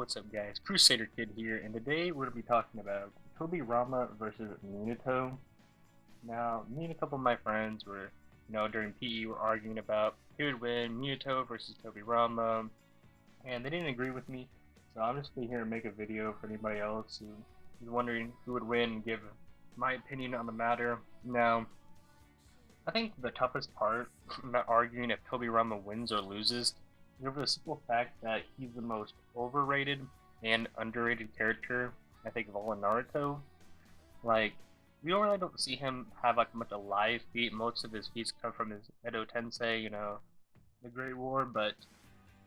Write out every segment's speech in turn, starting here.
what's up guys? Crusader Kid here, and today we're going to be talking about Tobirama versus Minato. Now, me and a couple of my friends were, during PE were arguing about who would win, Minato versus Tobirama, and they didn't agree with me, so I'm just going to here and make a video for anybody else who is wondering who would win and give my opinion on the matter. Now, I think the toughest part about arguing if Tobirama wins or loses over the simple fact that he's the most overrated and underrated character, I think, of all in Naruto. Like, we don't really don't see him have like much alive feat. Most of his feats come from his Edo Tensei, the Great War. But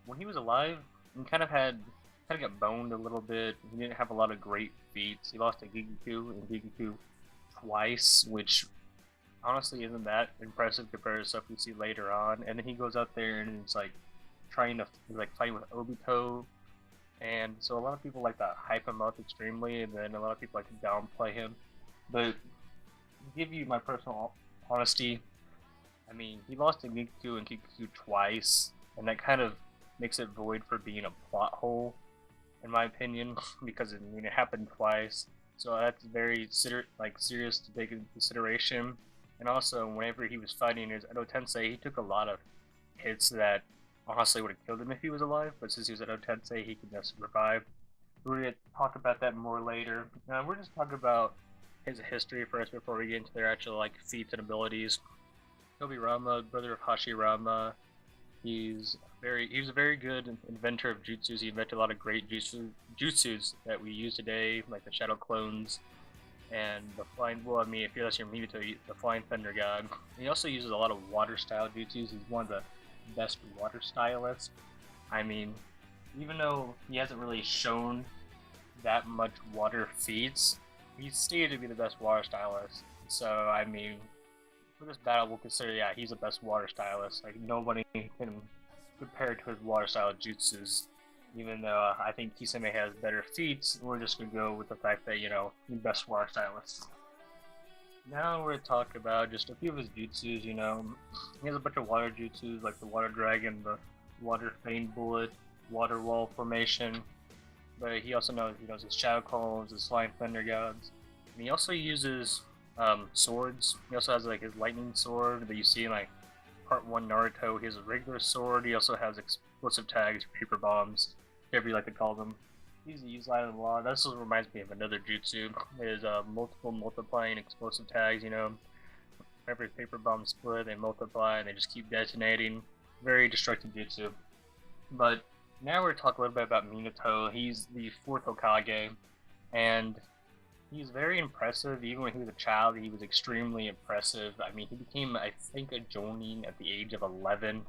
when he was alive, he kind of got boned a little bit. He didn't have a lot of great feats. He lost to Gigaku and Gigaku twice, which honestly isn't that impressive compared to stuff we see later on. And then he goes out there and it's like trying to fight with Obito, and so a lot of people like to hype him up extremely, and then a lot of people like to downplay him. But to give you my personal honesty, I mean, he lost to Gigaku and Gigaku twice, and that kind of makes it void for being a plot hole, in my opinion, because it happened twice. So that's very serious to take into consideration. And also, whenever he was fighting his Edo Tensei, he took a lot of hits that honestly would have killed him if he was alive, but since he was at Tensei, he could just revive. We're going to talk about that more later. We're just talking about his history first before we get into their actual feats and abilities. Tobirama, brother of Hashirama, he was a very good inventor of jutsus. He invented a lot of great jutsus that we use today, like the Shadow Clones and the Flying. Well, I mean, if you're your Minato, the Flying Thunder God. He also uses a lot of water style jutsus. He's one of the best water stylist. I mean, even though he hasn't really shown that much water feats, he's stated to be the best water stylist. So, I mean, for this battle, we'll consider, yeah, he's the best water stylist. Like, nobody can compare to his water style jutsus. Even though I think Kisame has better feats, we're just gonna go with the fact that, he's the best water stylist. Now we're going to talk about just a few of his jutsus. He has a bunch of water jutsus like the Water Dragon, the Water Fane Bullet, Water Wall Formation. But he also knows, his Shadow Clones, his Flying Thunder Gods. And he also uses swords. He also has his Lightning Sword that you see in Part 1 Naruto. He has a regular sword. He also has explosive tags, paper bombs, whatever you like to call them. He's used that a lot. That also reminds me of another jutsu. Is multiple multiplying explosive tags. Every paper bomb split, they multiply and they just keep detonating. Very destructive jutsu. But now we're talking a little bit about Minato. He's the 4th Hokage, and he's very impressive. Even when he was a child, he was extremely impressive. I mean, he became, I think, a Jonin at the age of 11,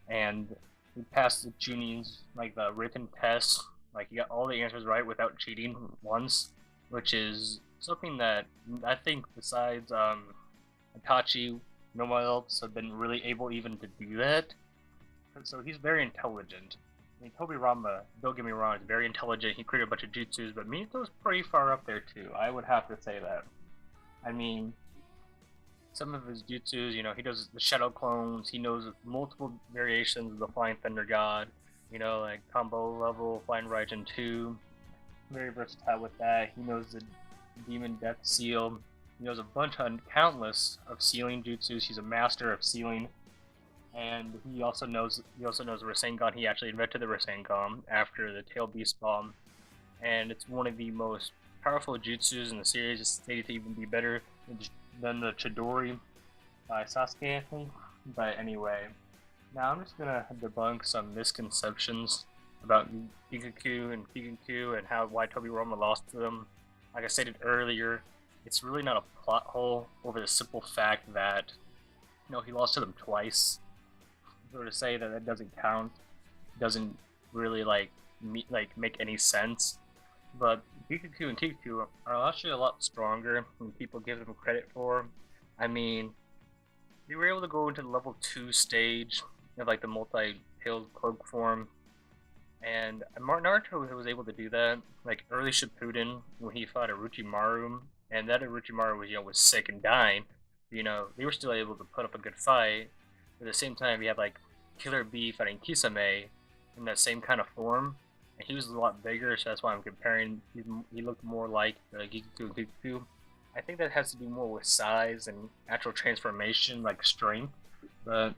and he passed the Chunin's the written test. He got all the answers right without cheating once, which is something that I think besides Itachi, no one else have been really able even to do that. So he's very intelligent. I mean, Tobirama, don't get me wrong, is very intelligent. He created a bunch of jutsus, but Minato's pretty far up there too. I would have to say that. I mean, some of his jutsus, he does the Shadow Clones. He knows multiple variations of the Flying Thunder God. Combo level, Flying Raijin 2. Very versatile with that. He knows the Demon Death Seal. He knows a bunch of countless of sealing jutsus. He's a master of sealing. And he also knows Rasengan. He actually invented the Rasengan after the Tail Beast Bomb. And it's one of the most powerful jutsus in the series. It's stated to even be better than the Chidori by Sasuke, I think. But anyway. Now I'm just gonna debunk some misconceptions about Gigaku and Gigaku and why Tobirama lost to them. Like I stated earlier, it's really not a plot hole over the simple fact that he lost to them twice. So to say that doesn't count doesn't really make any sense. But Gigaku and Gigaku are actually a lot stronger than people give them credit for. I mean, they were able to go into the level 2 stage of the multi-pilled cloak form, and Naruto was able to do that early Shippuden when he fought Orochimaru, and that Orochimaru was sick and dying. They were still able to put up a good fight. At the same time, we have Killer Bee fighting Kisame in that same kind of form, and he was a lot bigger, so that's why I'm comparing. He looked more like Gigaku and Gigaku. I think that has to do more with size and actual transformation, like strength. But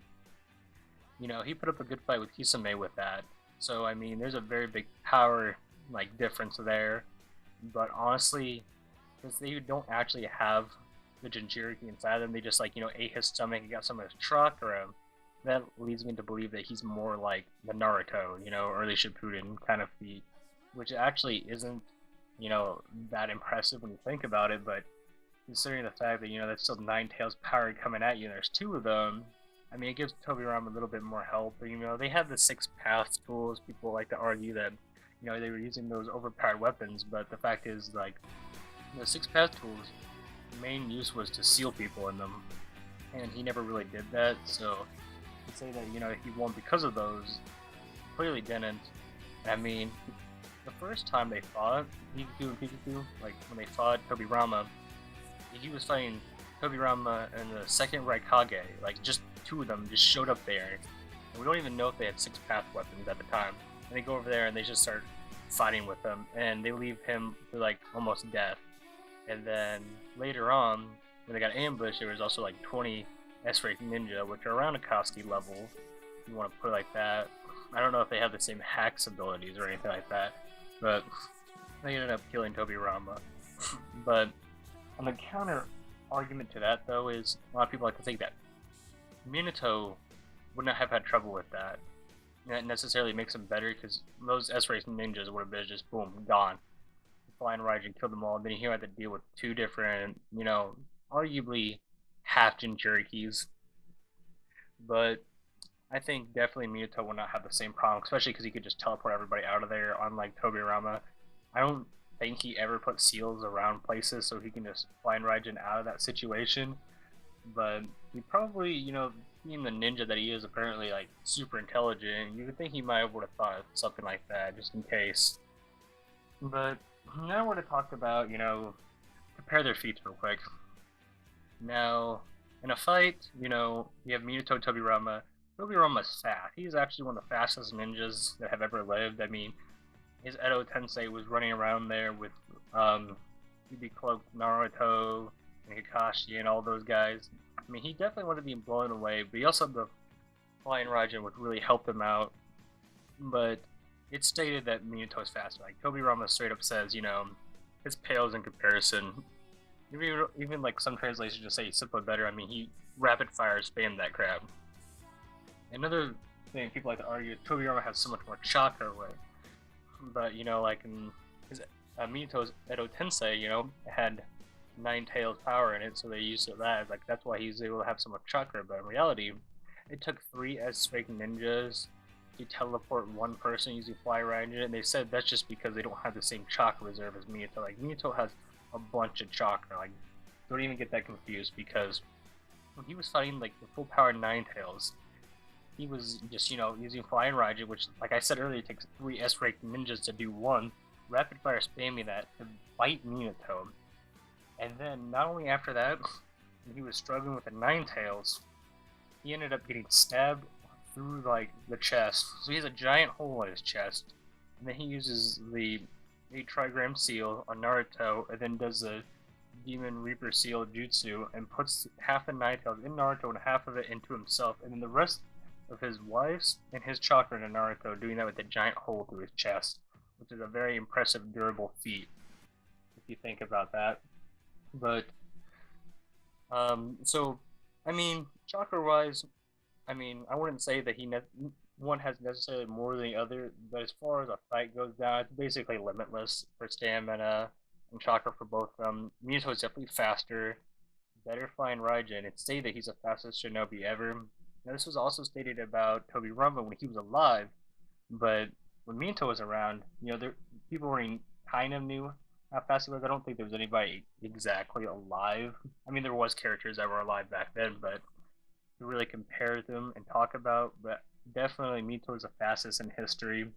he put up a good fight with Kisame with that. So I mean, there's a very big power like difference there. But honestly, since they don't actually have the Jinchuriki inside them, they just ate his stomach and got some of his chakra. That leads me to believe that he's more like the Naruto, early Shippuden kind of feat, which actually isn't, that impressive when you think about it. But considering the fact that that's still Nine Tails power coming at you, and there's two of them. I mean, it gives Tobirama a little bit more help. But, they have the six paths tools. People like to argue that they were using those overpowered weapons, but the fact is, like, the six path tools, the main use was to seal people in them, and he never really did that. So to say that he won because of those, clearly didn't. I mean, the first time they fought Pikachu and Pikachu, like when they fought Tobirama, he was fighting Tobirama and the second Raikage. Like, just two of them just showed up there, and we don't even know if they had six path weapons at the time. And they go over there and they just start fighting with him, and they leave him to like almost death. And then later on, when they got ambushed, there was also like 20 S-rank ninja, which are around Akatsuki level, if you want to put it like that. I don't know if they have the same hacks abilities or anything like that, but they ended up killing Tobirama. But on the counter argument to that, though, is a lot of people like to think that Minato would not have had trouble with that. That necessarily makes him better, because those S-race ninjas would have been just boom, gone. Flying Raijin killed them all, and then he had to deal with two different, arguably half Jinchurikis. But I think definitely Minato will not have the same problem, especially because he could just teleport everybody out of there, unlike Tobirama. I don't think he ever put seals around places so he can just fly Raijin out of that situation. But he probably, being the ninja that he is, apparently like super intelligent, you would think he might have would have thought of something like that just in case. But now we're to talk about, compare their feats real quick. Now, in a fight, you have Minato Tobirama. Tobirama's fast. He's actually one of the fastest ninjas that have ever lived. I mean, his Edo Tensei was running around there with UB Cloak, Naruto, and Kakashi, and all those guys. I mean, he definitely wanted to be blown away, but he also had the Flying Raijin, which really helped him out. But it's stated that Minato is faster. Like, Tobirama straight up says, his pales in comparison. Even like some translations just say he's simply better. I mean, he rapid fire spammed that crap. Another thing people like to argue is Tobirama has so much more chakra away. But, like in his Minato's Edo Tensei, had Nine Tails power in it, so they used that. Like, that's why he's able to have so much chakra. But in reality, it took 3 S-rank ninjas to teleport one person using Fly Raijin, and they said that's just because they don't have the same chakra reserve as Minato. Like, Minato has a bunch of chakra. Like, don't even get that confused, because when he was fighting like the full power Nine Tails, he was just using Flying Raijin, which, like I said earlier, takes 3 S-rank ninjas to do one. Rapid fire spamming that to fight Minato. And then, not only after that, when he was struggling with the Nine Tails, he ended up getting stabbed through, like, the chest. So he has a giant hole in his chest. And then he uses the 8 trigram seal on Naruto, and then does the Demon Reaper seal jutsu, and puts half the Nine Tails in Naruto and half of it into himself. And then the rest of his wife's and his chakra into Naruto, doing that with a giant hole through his chest. Which is a very impressive, durable feat, if you think about that. But, so, I mean, chakra-wise, I mean, I wouldn't say that one has necessarily more than the other, but as far as a fight goes down, it's basically limitless for stamina and chakra for both of them. Minato is definitely faster, better flying Raijin. It's stated that he's the fastest shinobi ever. Now, this was also stated about Tobirama when he was alive, but when Minato was around, people were kind of knew how fast he was. I don't think there was anybody exactly alive. I mean, there was characters that were alive back then, but to really compare them and talk about, but definitely Minato was the fastest in history.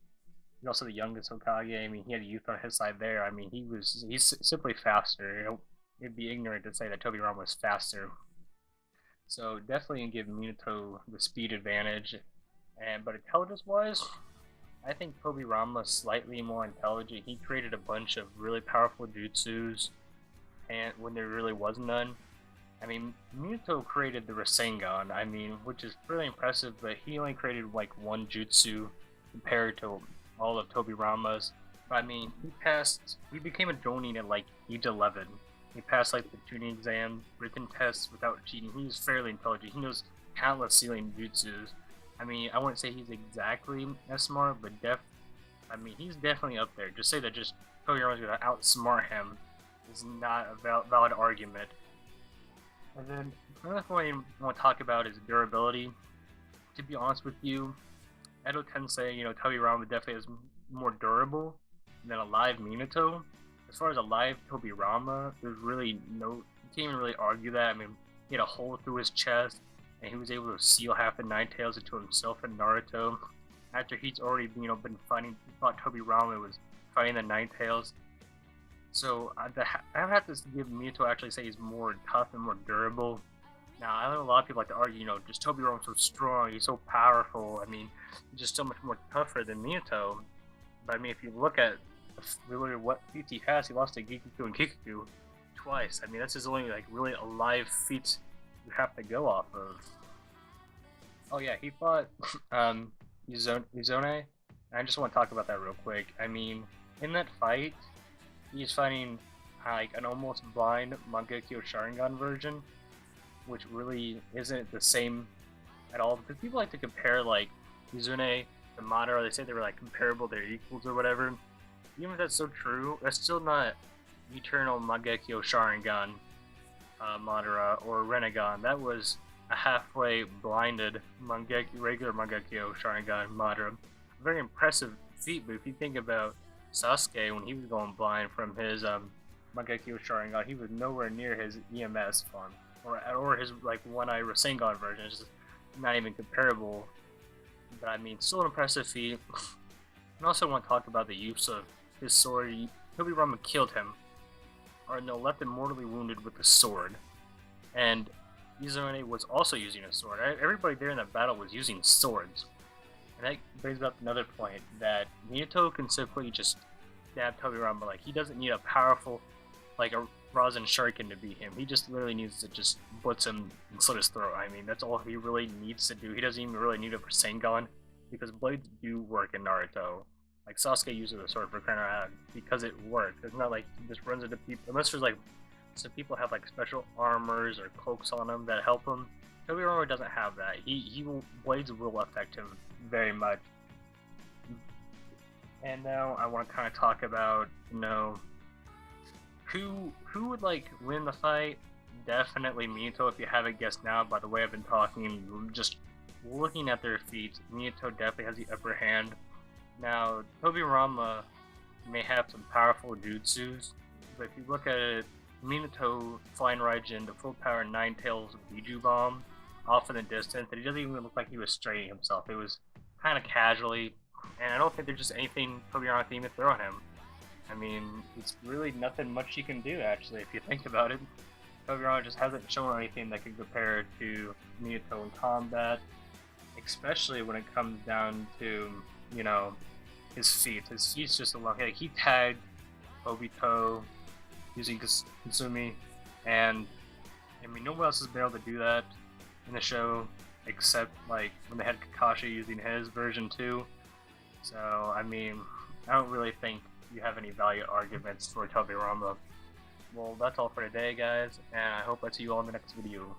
He's also the youngest Hokage. I mean, he had youth on his side there. I mean, he's simply faster. It'd be ignorant to say that Tobirama was faster. So definitely give Minato the speed advantage. But intelligence-wise, I think Tobirama's slightly more intelligent. He created a bunch of really powerful jutsus, and when there really was none. I mean, Minato created the Rasengan, I mean, which is really impressive, but he only created like one jutsu compared to all of Tobirama's. But I mean, he became a Jonin at like age 11. He passed like the tuning exam, written tests without cheating. He's fairly intelligent. He knows countless ceiling jutsus. I mean, I wouldn't say he's exactly as smart, but I mean, he's definitely up there. Just say that just Tobirama's gonna outsmart him is not a valid argument. And then another thing I want to talk about is durability. To be honest with you, Edo Tensei, Tobirama definitely is more durable than a live Minato. As far as a live Tobirama, there's really you can't even really argue that. I mean, he had a hole through his chest, and he was able to seal half the Nine Tails into himself in Naruto. After he's already, been fighting, he thought Tobirama was fighting the Nine Tails. So I have to give Minato actually say he's more tough and more durable. Now I know a lot of people like to argue, just Tobirama's so strong, he's so powerful. I mean, he's just so much more tougher than Minato. But I mean, if you look at really what feats he has, he lost to Gikuku and Kikuku twice. I mean, that's his only like really alive feats you have to go off of. Oh yeah, he fought Izone. I just want to talk about that real quick. I mean, in that fight, he's fighting like an almost blind Mangekyo Sharingan version, which really isn't the same at all. Because people like to compare like Izune to Madara. They say they were like comparable, they're equals or whatever. Even if that's so true, that's still not Eternal Mangekyo Sharingan Madara or Renegon. That was a halfway blinded regular Mangekyo Sharingan Madara. Very impressive feat, but if you think about Sasuke, when he was going blind from his Mangekyo Sharingan, he was nowhere near his EMS form, or his like One-Eye Rasengan version. It's just not even comparable. But I mean, still an impressive feat. I also want to talk about the use of his sword. Tobirama killed him, or no, left him mortally wounded with the sword. And Izone was also using a sword. Everybody there in that battle was using swords. And that brings up another point, that Minato can simply just stab Tobirama. Like, he doesn't need a powerful, like a Rasen Shuriken to beat him. He just literally needs to just blitz him and slit his throat. I mean, that's all he really needs to do. He doesn't even really need a Rasengan, because blades do work in Naruto. Like, Sasuke uses a sword for crying out loud because it works. It's not like he just runs into people, unless there's like, some people have like special armors or cloaks on them that help him. Tobirama doesn't have that. Blades will affect him very much. And now I want to kind of talk about, who would like win the fight. Definitely Minato. If you haven't guessed now, by the way I've been talking, just looking at their feats, Minato definitely has the upper hand. Now, Tobirama may have some powerful jutsus, but if you look at it, Minato flying Raijin, the full power Nine Tails Biju Bomb off in the distance, and he doesn't even look like he was straining himself. It was kind of casually, and I don't think there's just anything Tobirama can even throw at him. I mean, it's really nothing much he can do, actually, if you think about it. Tobirama just hasn't shown anything that can compare to Minato in combat, especially when it comes down to, his feats. His feats just alone. Like, he tagged Obito using Kasumi, and I mean, no one else has been able to do that in the show, except like when they had Kakashi using his version too. So I mean, I don't really think you have any valid arguments for Tobirama. Well, that's all for today, guys, and I hope I see you all in the next video.